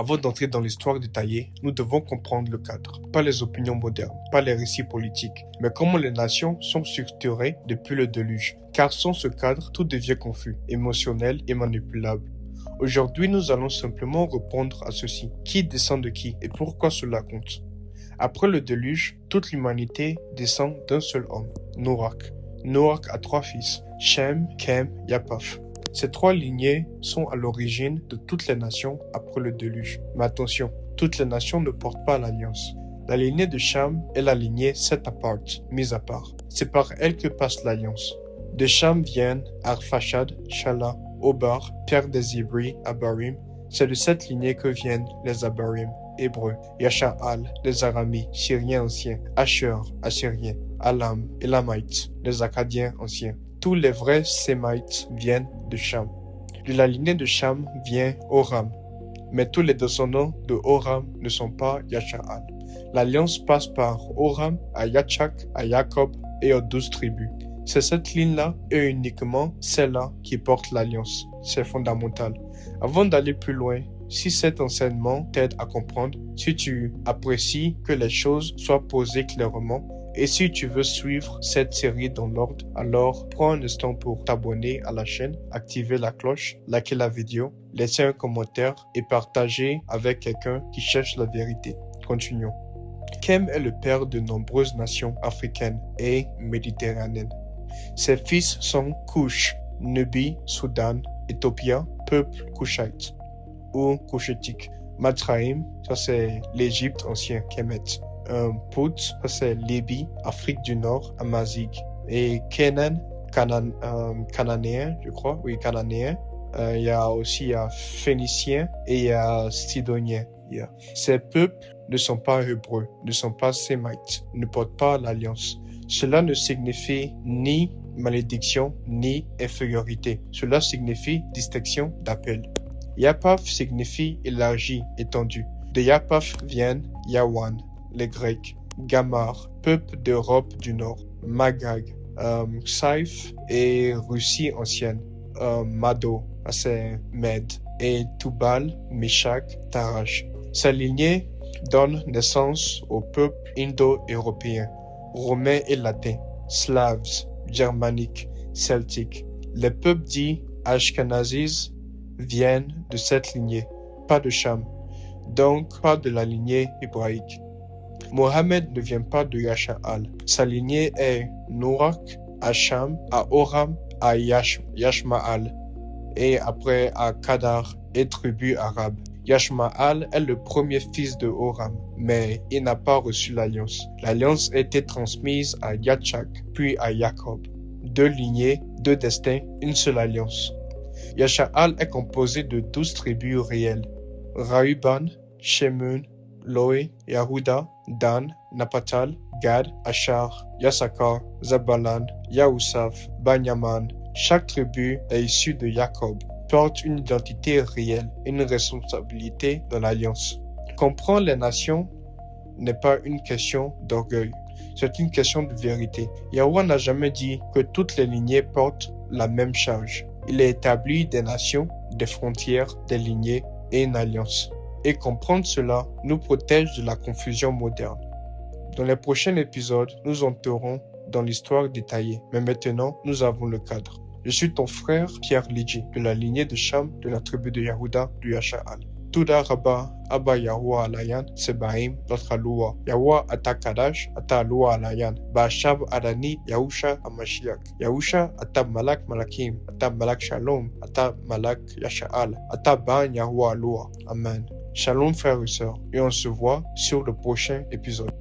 Avant d'entrer dans l'histoire détaillée, nous devons comprendre le cadre, pas les opinions modernes, pas les récits politiques, mais comment les nations sont structurées depuis le déluge. Car sans ce cadre, tout devient confus, émotionnel et manipulable. Aujourd'hui, nous allons simplement répondre à ceci. Qui descend de qui et pourquoi cela compte? Après le déluge, toute l'humanité descend d'un seul homme, Noach. Noach a 3 fils, Shem, Kem, Japheth. Ces 3 lignées sont à l'origine de toutes les nations après le déluge. Mais attention, toutes les nations ne portent pas l'alliance. La lignée de Cham est la lignée set apart, mise à part. C'est par elle que passe l'alliance. De Cham viennent Arphaxad, Shala, Obar, père des Hébreux, Abarim. C'est de cette lignée que viennent les Abarim, Hébreux, Yasha'al, les Aramis, Syriens anciens, Asher, Assyriens, Alam, Élamites, les Acadiens anciens. Tous les vrais Sémites viennent de Cham. De la lignée de Cham vient Oram. Mais tous les descendants de Oram ne sont pas Yasha'al. L'alliance passe par Oram à Yatchak, à Jacob et aux 12 tribus. C'est cette ligne-là et uniquement celle-là qui porte l'alliance. C'est fondamental. Avant d'aller plus loin, si cet enseignement t'aide à comprendre, si tu apprécies que les choses soient posées clairement, et si tu veux suivre cette série dans l'ordre, alors prends un instant pour t'abonner à la chaîne, activer la cloche, liker la vidéo, laisser un commentaire et partager avec quelqu'un qui cherche la vérité. Continuons. Kem est le père de nombreuses nations africaines et méditerranéennes. Ses fils sont Cush, Nubie, Soudan, Éthiopia, peuple Cushite ou Cushitique. Matraïm, ça c'est l'Égypte ancien, Kemet. Put, ça c'est Libye, Afrique du Nord, Amazigh. Et Canaan, Cananéen, je crois, oui, Cananéen. Il y a aussi Phénicien et il y a Sidonien. Yeah. Ces peuples ne sont pas hébreux, ne sont pas sémites, ne portent pas l'alliance. Cela ne signifie ni malédiction ni infériorité. Cela signifie distinction d'appel. Japheth signifie élargi, étendu. De Japheth viennent Yawan, les Grecs, Gamar, peuple d'Europe du Nord, Magag, Saïf et Russie ancienne, Mado, c'est Med, et Tubal, Meshach, Tarash. Sa lignée donne naissance au peuple indo-européen, romains et latins, slaves, germaniques, celtiques. Les peuples dits ashkénazes viennent de cette lignée, pas de Cham, donc pas de la lignée hébraïque. Mohammed ne vient pas de Yasha'al. Sa lignée est Noach, à Cham, à Oram, à Yashma'al, et après à Kadar et tribu arabe. Yashma'al est le premier fils de Oram, mais il n'a pas reçu l'alliance. L'alliance a été transmise à Yatchak, puis à Jacob. 2 lignées, 2 destins, une seule alliance. Yasha'al est composé de 12 tribus réelles. Reuben, Shemun, Loé, Yahuda, Dan, Napatal, Gad, Achar, Yassakar, Zabalan, Yaoussaf, Banyaman. Chaque tribu est issue de Jacob, porte une identité réelle et une responsabilité dans l'alliance. Comprendre les nations n'est pas une question d'orgueil, c'est une question de vérité. Yahweh n'a jamais dit que toutes les lignées portent la même charge. Il a établi des nations, des frontières, des lignées et une alliance. Et comprendre cela nous protège de la confusion moderne. Dans les prochains épisodes, nous entrerons dans l'histoire détaillée. Mais maintenant, nous avons le cadre. Je suis ton frère Pierre Lidji, de la lignée de Cham, de la tribu de Yahuda, du Yasha'al. Tuda Rabba, Abba Yahwa Alayan, Sebaim, notre Aloua. Yahwa Ata Kadash, Ata Aloua Alayan. Bashab Adani, Yahusha Amashiach. Yahusha Ata Malak Malakim, Ata Malak Shalom, Ata Malak Yasha'al, Ata Ban Yahwa Aloua. Amen. Shalom frères et sœurs, et on se voit sur le prochain épisode.